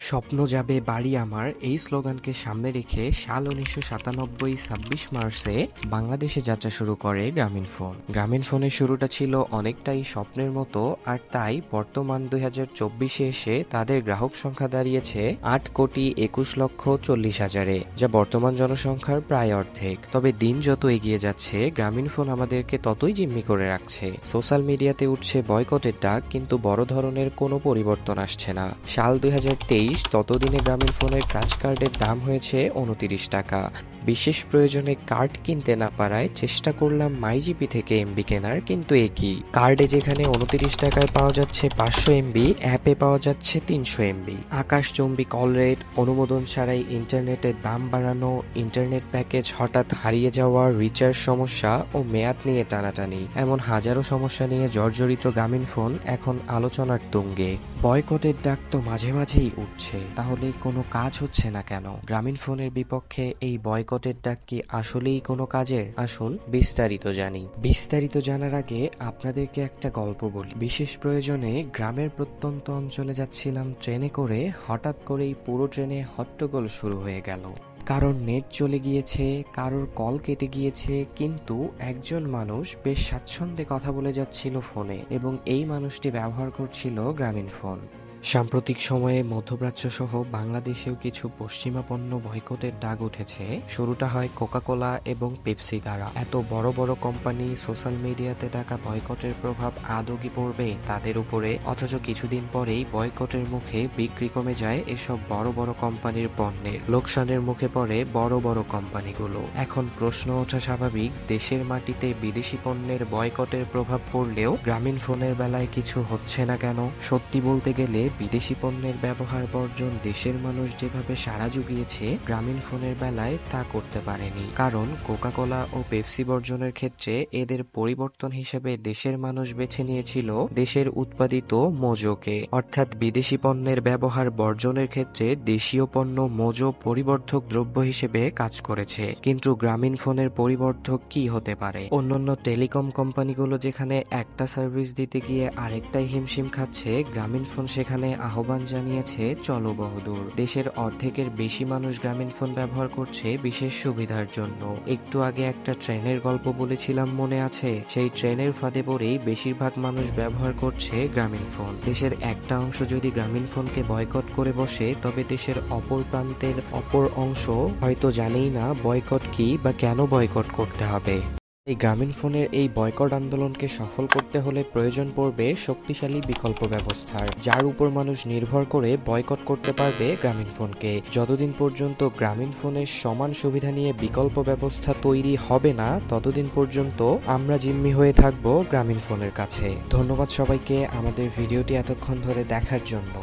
স্বপ্ন যাবে বাড়ি আমার এই স্লোগানকে সামনে রেখে সাল 1997 26 মার্চে বাংলাদেশে যাত্রা শুরু করে গ্রামীণফোন। গ্রামীণফোনের শুরুটা ছিল অনেকটাই স্বপ্নের মতো, আর তাই বর্তমান 2024-এ এসে তাদের গ্রাহক সংখ্যা দাঁড়িয়েছে 8,21,40,000-এ, যা বর্তমান জনসংখ্যার প্রায় অর্ধেক। তবে দিন যত এগিয়ে যাচ্ছে গ্রামীণফোন আমাদেরকে ততই জিম্মি করে রাখছে। সোশ্যাল মিডিয়াতে উঠছে বয়কটের ডাক, কিন্তু বড় ধরনের কোনো পরিবর্তন আসছে না। সাল 2023 ততদিনে গ্রামীণফোনের ক্রাচ কার্ডের দাম হয়েছে 29 টাকা। বিশেষ প্রয়োজনে কার্ড কিনতে না পারায় চেষ্টা করলাম মাইজিপি থেকে এমবি কেনার, কিন্তু একই কার্ডে যেখানে 29 টাকায় পাওয়া যাচ্ছে 500 এমবি, অ্যাপে পাওয়া যাচ্ছে 300 এমবি। আকাশচুম্বী কল রেট, অনুমোদন ছাড়াই ইন্টারনেটের দাম বাড়ানো, ইন্টারনেট প্যাকেজ হঠাৎ হারিয়ে যাওয়া, রিচার্জ সমস্যা ও মেয়াদ নিয়ে টানাটানি, এমন হাজারো সমস্যা নিয়ে জর্জরিত গ্রামীণফোন এখন আলোচনার তুঙ্গে। বয়কটের ডাক তো মাঝে মাঝেই উঠছে, তাহলে কোনো কাজ হচ্ছে না কেন? গ্রামীণফোনের বিপক্ষে এই বয়কটের ডাক কি আসলেই কোনো কাজের? আসুন বিস্তারিত জানি। বিস্তারিত জানার আগে আপনাদেরকে একটা গল্প বলি। বিশেষ প্রয়োজনে গ্রামের প্রত্যন্ত অঞ্চলে যাচ্ছিলাম ট্রেনে করে, হঠাৎ করেই পুরো ট্রেনে হট্টগোল শুরু হয়ে গেল। কারোর নেট চলে গিয়েছে, কারোর কল কেটে গিয়েছে, কিন্তু একজন মানুষ বেশ স্বাচ্ছন্দ্যে কথা বলে যাচ্ছিল ফোনে, এবং এই মানুষটি ব্যবহার করছিল গ্রামীণফোন। সাম্প্রতিক সময়ে মধ্যপ্রাচ্য সহ বাংলাদেশেও কিছু পশ্চিমা পণ্য বয়কটের ডাক উঠেছে। শুরুটা হয় কোকাকোলা এবং পেপসি দ্বারা। এত বড় বড় কোম্পানি সোশ্যাল মিডিয়াতে ডাকা বয়কটের প্রভাব আদৌ কি পড়বে তাদের উপরে? অথচ কিছুদিন পরেই বয়কটের মুখে বিক্রি কমে যায় এসব বড় বড় কোম্পানির পণ্যের। লোকসানের মুখে পড়ে বড় বড় কোম্পানিগুলো। এখন প্রশ্ন ওঠা স্বাভাবিক, দেশের মাটিতে বিদেশি পণ্যের বয়কটের প্রভাব পড়লেও গ্রামীণফোনের বেলায় কিছু হচ্ছে না কেন? সত্যি বলতে গেলে বিদেশি পণ্যের ব্যবহার বর্জন দেশের মানুষ যেভাবে সাড়া জুগিয়েছে, গ্রামীণফোনের বেলায় তা করতে পারেনি। কারণ কোকাকোলা ও পেপসি বর্জনের ক্ষেত্রে এদের পরিবর্তন হিসেবে দেশের মানুষ বেছে নিয়েছিল দেশের উৎপাদিত মোজোকে, অর্থাৎ বিদেশি পণ্যের ব্যবহার বর্জনের ক্ষেত্রে দেশীয় পণ্য মোজো পরিবর্ধক দ্রব্য হিসেবে কাজ করেছে। কিন্তু গ্রামীণফোনের পরিবর্ধক কি হতে পারে? অন্যান্য টেলিকম কোম্পানিগুলো যেখানে একটা সার্ভিস দিতে গিয়ে আরেকটাই হিমশিম খাচ্ছে, গ্রামীণফোন সেখানে আহ্বান জানিয়েছে চলো বহুদূর। দেশের অর্ধেকের বেশি মানুষ গ্রামীণফোন ব্যবহার করছে বিশেষ সুবিধার জন্য। একটু আগে একটা ট্রেনের গল্প বলেছিলাম, মনে আছে? সেই ট্রেনের ফাঁদে পড়েই বেশিরভাগ মানুষ ব্যবহার করছে গ্রামীণফোন। দেশের একটা অংশ যদি গ্রামীণফোনকে বয়কট করে বসে, তবে দেশের অপর প্রান্তের অপর অংশ হয়তো জানেই না বয়কট কি বা কেন বয়কট করতে হবে। এই গ্রামীণফোনের এই বয়কট আন্দোলনকে সফল করতে হলে প্রয়োজন পড়বে শক্তিশালী বিকল্প ব্যবস্থার, যার উপর মানুষ নির্ভর করে বয়কট করতে পারবে গ্রামীণফোনকে। যতদিন পর্যন্ত গ্রামীণফোনের সমান সুবিধা নিয়ে বিকল্প ব্যবস্থা তৈরি হবে না, ততদিন পর্যন্ত আমরা জিম্মি হয়ে থাকবো গ্রামীণফোনের কাছে। ধন্যবাদ সবাইকে আমাদের ভিডিওটি এতক্ষণ ধরে দেখার জন্য।